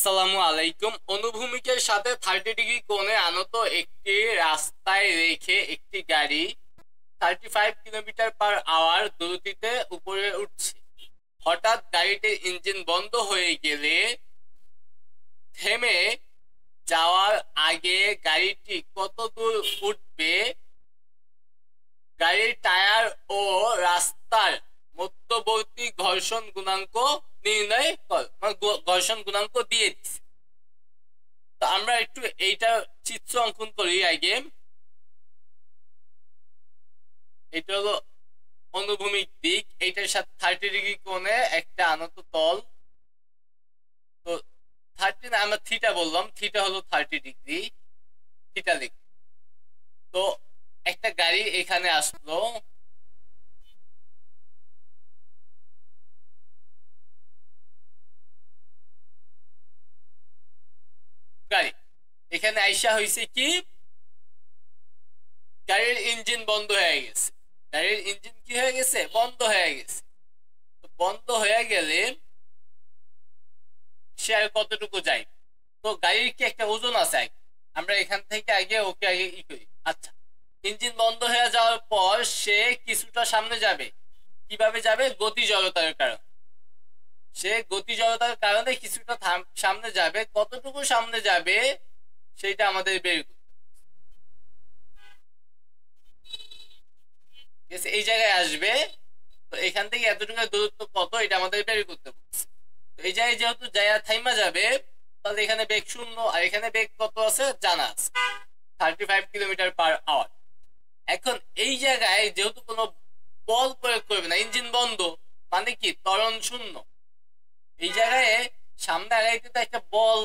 আসসালামু আলাইকুম। অনুভূমিকের সাথে 30 ডিগ্রি কোণে আনত একটি রাস্তায় রেখে একটি গাড়ি 35 কিলোমিটার/আওয়ার দ্রুতিতে উপরে উঠছে। হঠাৎ গাড়িটির ইঞ্জিন বন্ধ হয়ে গেলে থেমে যাওয়ার আগে গাড়িটি কত দূর উঠবে, গাড়ির টায়ার ও রাস্তার মধ্যবর্তী ঘর্ষণ গুণাঙ্ক নির্ণয় কর। ঘর্ষণ গুণাঙ্ক দিয়ে দিচ্ছে। তো আমরা একটু এইটা চিত্র অঙ্কন করি আগে। এটা হলো অনুভূমিক দিক, এইটার সাথে 30 ডিগ্রি কোণে একটা আনত তল। তো 30 না, আমরা থিটা বললাম, থিটা হলো 30 ডিগ্রি, থিটা লিখ। তো একটা গাড়ি এখানে আসলো, গাড়ি এখানে আইসা হয়েছে কি, গাড়ির ইঞ্জিন বন্ধ হয়ে গেছে। গাড়ির ইঞ্জিন কি হয়ে গেছে? বন্ধ হয়ে গেছে। বন্ধ হয়ে গেলে সে আর কতটুকু যায়? তো গাড়ির কি একটা ওজন আছে? আমরা এখান থেকে আগে ওকে আগে ই করি। আচ্ছা, ইঞ্জিন বন্ধ হয়ে যাওয়ার পর সে কিছুটা সামনে যাবে। কিভাবে যাবে? গতি জড়তার কারণে। সে গতি জড়তার কারণে কিছুটা সামনে যাবে। কতটুকু সামনে যাবে সেটা আমাদের বের করতে। এই জায়গায় আসবে, তো এখান থেকে এতটুকু দূরত্ব কত, এটা আমাদের বের করতে বলছে। তো এই জায়গায় যেহেতু জায়গা থাইমা যাবে, তাহলে এখানে বেগ 0, আর এখানে বেগ কত আছে জানা আছে, 35 কিলোমিটার/আওয়ার। এখন এই জায়গায় যেহেতু কোনো বল প্রয়োগ করবে না, ইঞ্জিন বন্ধ, মানে কি ত্বরণ 0। এই জায়গায় সামনে আগাইতে তো একটা বল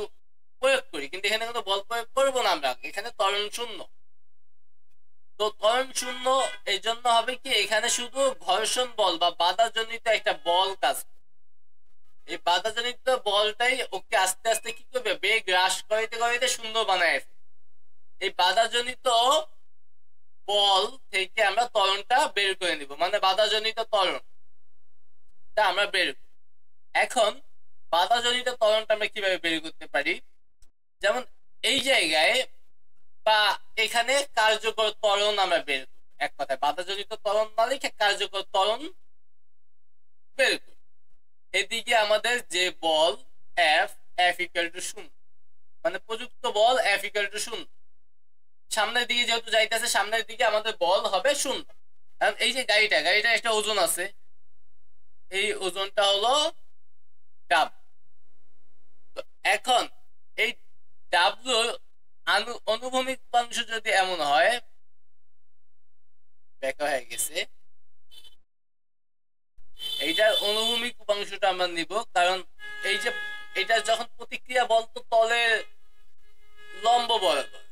প্রয়োগ করি, কিন্তু এখানে কোনো বল প্রয়োগ করবো না আমরা, এখানে ত্বরণ 0। তো ত্বরণ 0, এই জন্য হবে কি, এখানে শুধু ঘর্ষণ বল বা বাধাজনিত একটা বল কাজ করবে। এই বাধাজনিত বলটাই ওকে আস্তে আস্তে কি করবে, বেগ হ্রাস করাইতে করাইতে 0 বানায়। এই বাধাজনিত বল থেকে আমরা ত্বরণটা বের করে নিব, মানে বাধাজনিত ত্বরণটা আমরা বের করব। এখন বাধাজনিত ত্বরণটা আমরা কিভাবে বের করতে পারি? যেমন এই জায়গায় বা এখানে কার্যকর ত্বরণ আমরা বের করব। এক কথায় বাধাজনিত ত্বরণ না লিখে কার্যকর ত্বরণ বের করব। এদিকে আমাদের যে বল F = 0, মানে প্রযুক্ত বল F = 0। সামনের দিকে যেহেতু যাইতেছে, সামনের দিকে আমাদের বল হবে 0। কারণ এই যে গাড়িটা একটা ওজন আছে, এই ওজনটা হলো ডাব। এখন এই ডাব্লু অনুভূমিক উপাংশ যদি এমন হয়, ব্যাখ্যা হয়ে গেছে, এইটার অনুভূমিক উপাংশটা আমরা নিব। কারণ এই যে এটা যখন প্রতিক্রিয়া বল, তো তলের লম্ব বরাবর,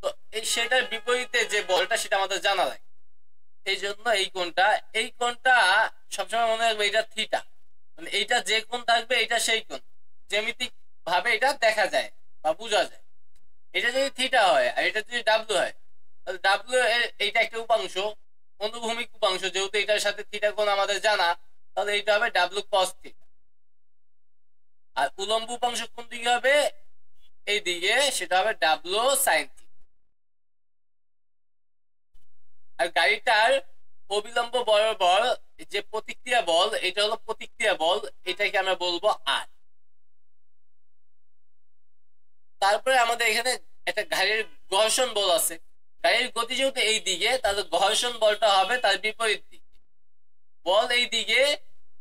তো এই সেটার বিপরীতে যে বলটা সেটা আমাদের জানা লাগে। এই জন্য এই কোণটা সবসময় মনে রাখবে, এটা থিটা, মানে এইটা যে কোণ থাকবে এটা সেই কোণ, জ্যামিতিক ভাবে এটা দেখা যায় বা বোঝা যায়। এটা যদি থিটা হয় আর এটা যদি ডাব্লু হয়, তাহলে ডাব্লু এইটা একটা উপাংশ, অনুভূমিক উপাংশ, যেহেতু এটার সাথে থিটা কোণ আমাদের জানা, তাহলে এইটা হবে ডাব্লু কস থিটা। আর উলম্ব উপাংশ কোন দিকে হবে? এই দিকে, সেটা হবে ডাব্লু সাইন থিটা। আর গাড়িটার অবিলম্ব বরাবর যে প্রতিক্রিয়া বল, এটা হলো প্রতিক্রিয়া বল, এটাকে আমরা বলবো আর। তারপরে আমাদের এখানে একটা গাড়ির ঘর্ষণ বল আছে। গাড়ির গতি যেহেতু এই দিকে, তাহলে ঘর্ষণ বলটা হবে তার বিপরীত দিকে। বল এই দিকে,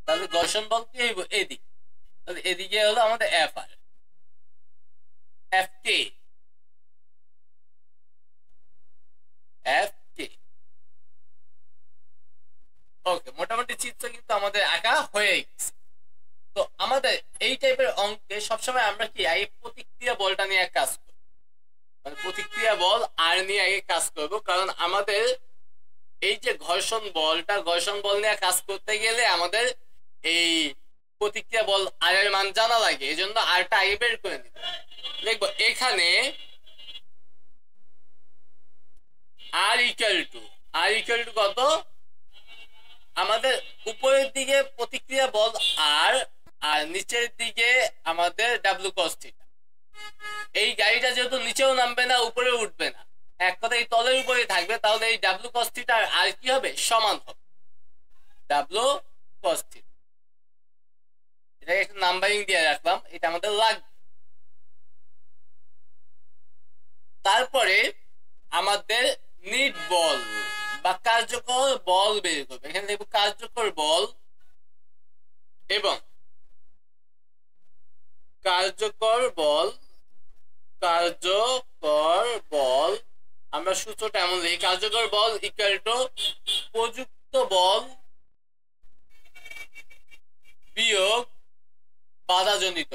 তাহলে ঘর্ষণ বল কি হইব? এদিকে। তাহলে এদিকে হলো আমাদের এফ আর, এফ কে, এফ কে। ওকে, মোটামুটি চিত্র কিন্তু আমাদের আঁকা হয়ে গেছে। তো আমাদের এই টাইপের অঙ্কে সবসময় আমরা কি আগে প্রতিক্রিয়া বলটা নিয়ে কাজ করব, মানে প্রতিক্রিয়া বল আর নিয়ে আগে কাজ করব। কারণ আমাদের এই যে ঘর্ষণ বল নিয়ে কাজ করতে গেলে আমাদের এই প্রতিক্রিয়া বল আর এর মান জানা লাগে। এই জন্য আরটা আগে বের করে নিব। দেখবো এখানে আর ইকুয়াল টু কত? আমাদের উপরের দিকে প্রতিক্রিয়া বল আর আর নিচের দিকে আমাদের ডাব্লিউ কস থিটা। এই গাড়িটা যেহেতু নিচেও নামবে না উপরে উঠবে না, এক কথা এই তলের উপরে থাকবে, তাহলে এই ডাব্লিউ কস থিটা আর কি হবে, সমান হবে ডাব্লিউ কস থিটা। এটাকে একটা নাম্বারিং দিয়ে রাখলাম, এটা আমাদের লাগবে। তারপরে আমাদের নিট বল বা কার্যকর বল বের করবে। এখানে দেখবো কার্যকর বল এবং কার্যকর বল আমরা সূত্রটা এমন লিখি, কার্যকর বল ইকুয়াল টু প্রযুক্ত বল বিয়োগ বাধাজনিত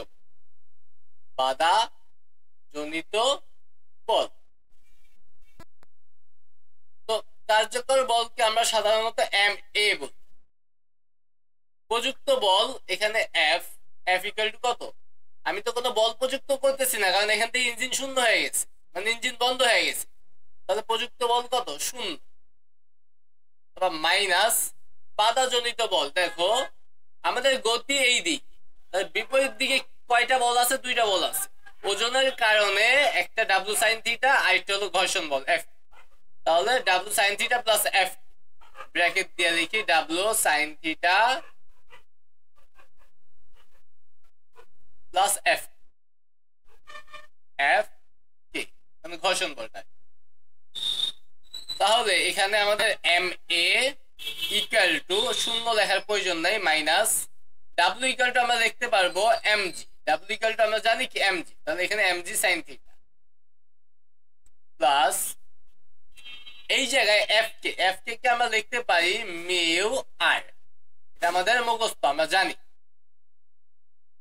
বল। তো কার্যকর বলকে আমরা সাধারণত এম এ বলি। প্রযুক্ত বল এখানে এফ ইকুয়াল টু কত, আমি তো কোনো বল প্রযুক্ত করতেছি না, কারণ এখান থেকে ইঞ্জিন শূন্য হয়ে গেছে, মানে ইঞ্জিন বন্ধ হয়ে গেছে, তাহলে প্রযুক্ত বল কত, শূন্য। মাইনাস বাধাজনিত বল, দেখো আমাদের গতি এই দিক, বিপরীত দিকে কয়টা বল আছে, দুইটা বল আছে। ওজনের কারণে একটা ডাব্লিউ সাইন থিটা আর একটা হলো ঘর্ষণ বল এফ, তাহলে W sine theta plus F, bracket দিয়ে লিখি W sine theta plus F কে, মানে ঘর্ষণ বলটা। তাহলে এখানে আমাদের এম এ ইকুয়াল টু, শূন্য লেখার প্রয়োজন নাই, মাইনাস ডাব্লিউ ইকুয়াল টু আমরা লিখতে পারবো এমজি, ডাব্লিউ ইকুয়াল টু আমরা জানি কি এমজি, তাহলে এখানে এমজি সাইন থিটা প্লাস এই জায়গায় এফ কে আমরা লিখতে পারি মিউ আর, এটা আমাদের মুখস্থ, আমরা জানি।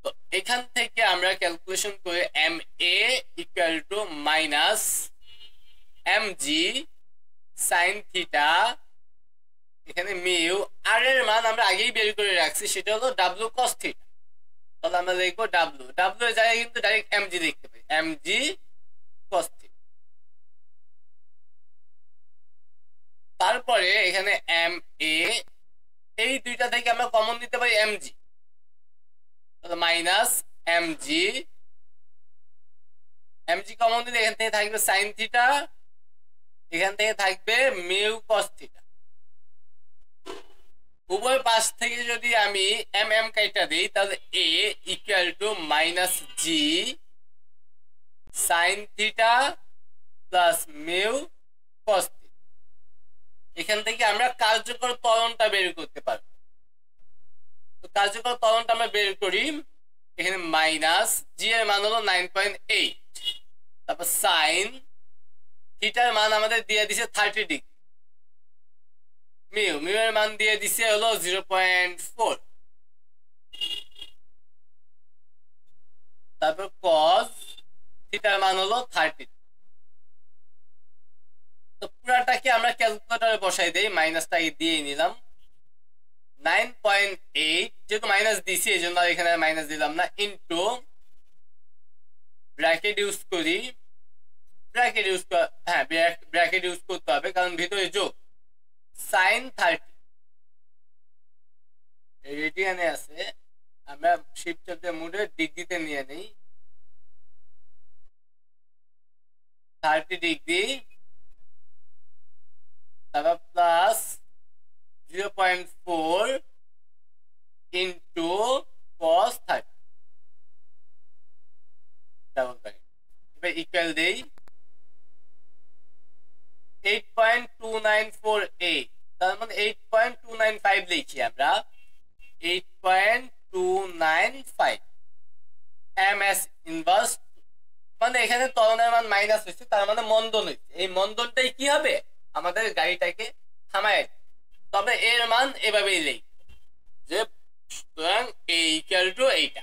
তো এখান থেকে আমরা ক্যালকুলেশন করে m a equal to minus mg sine theta, এখানে মিউ আর এর মান আমরা আগেই বের করে রাখছি, সেটা হলো ডাব্লিউ কস থিটা, তাহলে আমরা লিখবো ডাব্লিউ এর জায়গায় কিন্তু ডাইরেক্ট এমজি লিখতে পারি, এমজি কস থিটা। তারপরে এখানে এম এ, এই দুইটা থেকে আমরা কমন নিতে পারি এমজি, তাহলে মাইনাস এমজি কমন দিলে এখান থেকে থাকবে সাইন থিটা, এখান থেকে থাকবে মিউ কস থিটা। উভয় পাশ থেকে যদি আমি এম কাইটা দিই, তাহলে a equal to minus g sine theta plus mu cos theta. এখান থেকে আমরা কার্যকর ত্বরণটা বের করতে পারবো। তো কার্যকর ত্বরণটা আমরা বের করি, এখানে মাইনাস জি এর মান হলো 9.8, তারপর সাইন থিটার মান আমাদের দিয়ে দিছে 30 ডিগ্রি, মিউ এর মান দিয়ে দিছে হলো 0.4, তারপর কস থিটার মান হলো 30। তো পুরাটাকে আমরা ক্যালকুলেটরে বসাই দেই, মাইনাসটাকে দিয়ে নিলাম 9.8, যেহেতু মাইনাস দিছি এই জন্য এখানে মাইনাস দিলাম না, ইন্টু ব্র্যাকেট ইউজ করি, ব্র্যাকেট ইউজ করতে হবে কারণ ভিতরে যোগ, সাইন 30 রেডিয়ানে আছে, আমরা শিফট মোডে ডিগ্রিতে নিয়ে নেই, 30 ডিগ্রি, তারপর plus 0.4 into cos 30, double bracket, এবার ইকুয়াল দেই 8.2948, তার মানে 8.295 লিখি আমরা, 8.295 ms ইনভার্স, মানে এখানে ত্বরণের মান মাইনাস হয়েছে, তার মানে মন্দন হয়েছে, এই মন্দনটাই কি হবে, আমাদের গাড়িটাকে থামায়। তবে এর মান এভাবেই লিখ যে সুতরাং এই ইকুয়াল টু এইটা,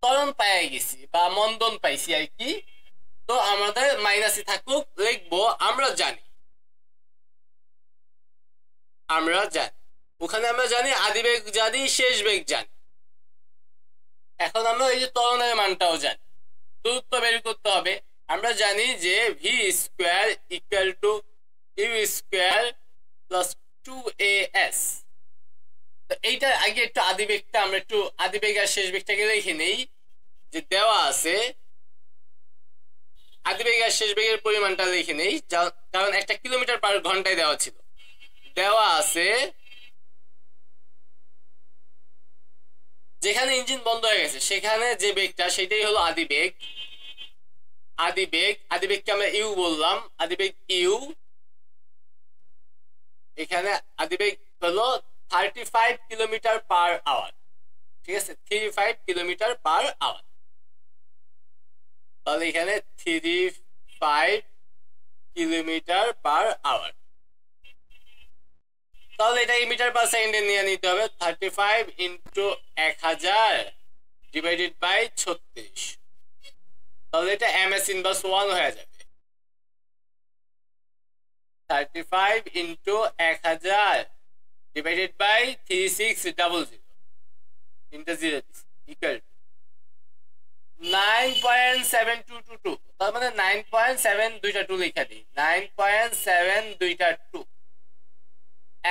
ত্বরণ পাই গেছি বা মন্দন পাইছি আর কি। তো আমাদের মাইনাসই থাকুক, লিখবো আমরা জানি ওখানে আমরা জানি আদি বেগ জানি, শেষ বেগ জানি, এখন আমরা এই যে ত্বরণের মানটাও জানি, দূরত্ব বের করতে হবে। আমরা জানি যে v square equal to u square plus 2as, এইটার আগে একটু আদিবেগটা আমরা একটু আদিবেগ আর শেষ বেগটাকে লিখে নেই যে দেওয়া আছে আদিবেগ আর শেষ বেগের পরিমাণটা লিখে নেই কারণ 1 কিলোমিটার পার ঘন্টায় দেওয়া ছিল দেওয়া আছে যেখানে ইঞ্জিন বন্ধ হয়ে গেছে সেখানে যে বেগটা সেটাই হলো আদিবেগ আদিবেগকে আমরা ইউ বললাম আদিবেগ ইউ এখানে আদিবেগ হলো 35 কিলোমিটার পার আওয়ার ঠিক আছে 35 কিলোমিটার পার আওয়ার তাহলে এখানে 35 কিলোমিটার পার আওয়ার তাহলে এটাকে মিটার পার সেকেন্ডে নিয়ে নিতে হবে 35 ইন্টু 1000 ডিভাইডেড বাই 36 তাহলে এটা ms ইনভার্স 1 হয়ে যাবে 35 into 1000 divided by 3600 into 0 equal to 9.7222 তার মানে 9.722 লেখা দিই 9.722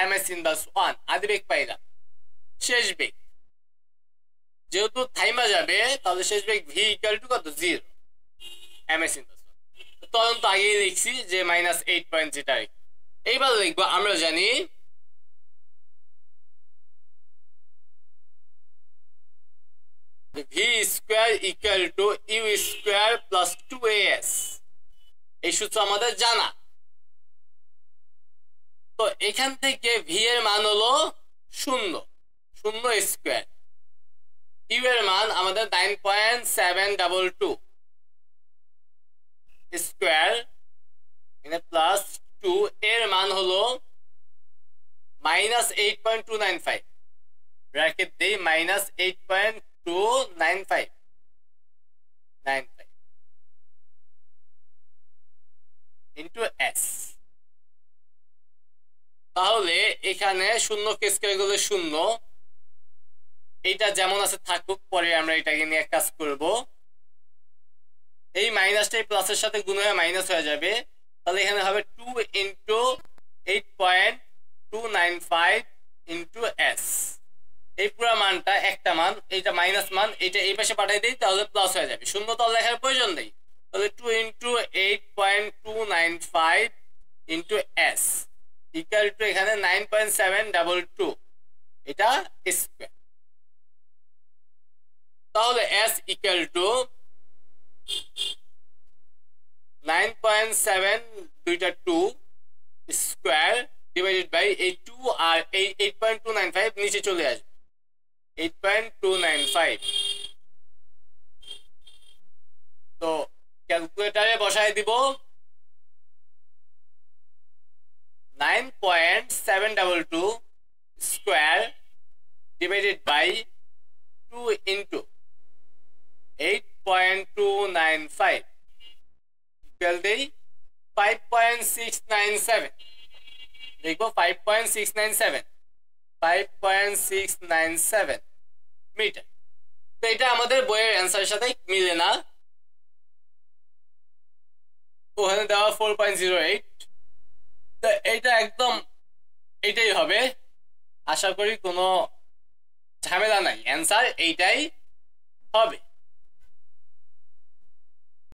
ms ইনভার্স 1 আদিবেগ পাইলাম শেষ বেগ যেহেতু থাইমা যাবে তাহলে শেষ বেগ v equal to কত 0 ms ইনভার্স 1 তখন তো আগেই লিখছি যে -8.0 এইবার লিখবো আমরা জানি v square equal to u square plus 2as এই সূত্র আমাদের জানা তো এখান থেকে v এর মান হলো 0 স্কয়ার u এর মান আমাদের 9.722 স্কয়ার এখানে প্লাস 2 এর মান হলো -8.295 ব্র্যাকেট দেই -8.295 into s তাহলে এখানে 0 কে স্কয়ার করলে 0 এটা যেমন আছে থাকুক পরে আমরা এটাকে নিয়ে কাজ করব এই মাইনাসটাই প্লাসের সাথে গুণ হয়ে মাইনাস হয়ে যাবে তাহলে এখানে হবে 2 into 8.295 into s এই পুরো মানটা একটা মান এইটা মাইনাস মান এটা এই পাশে পাঠিয়ে দেই তাহলে প্লাস হয়ে যাবে শূন্য তো লেখার প্রয়োজন নেই তাহলে 2 into 8.295 into s equal to এখানে 9.722 এটা স্কয়ার তাহলে s equal to 9.722 square divided by এই 2 আর এই 8.295 নিচে চলে আসবে 8.295 তো ক্যালকুলেটরে বসায় দিব 9.722 square divided by 2 into 8.295 equal দেই 5.697 দেখো 5.697 মিটার তো এটা আমাদের বইয়ের অ্যান্সারের সাথে মিলে না ওখানে দেওয়া 4.08 তো এটা একদম এটাই হবে আশা করি কোনো ঝামেলা নাই অ্যান্সার এইটাই হবে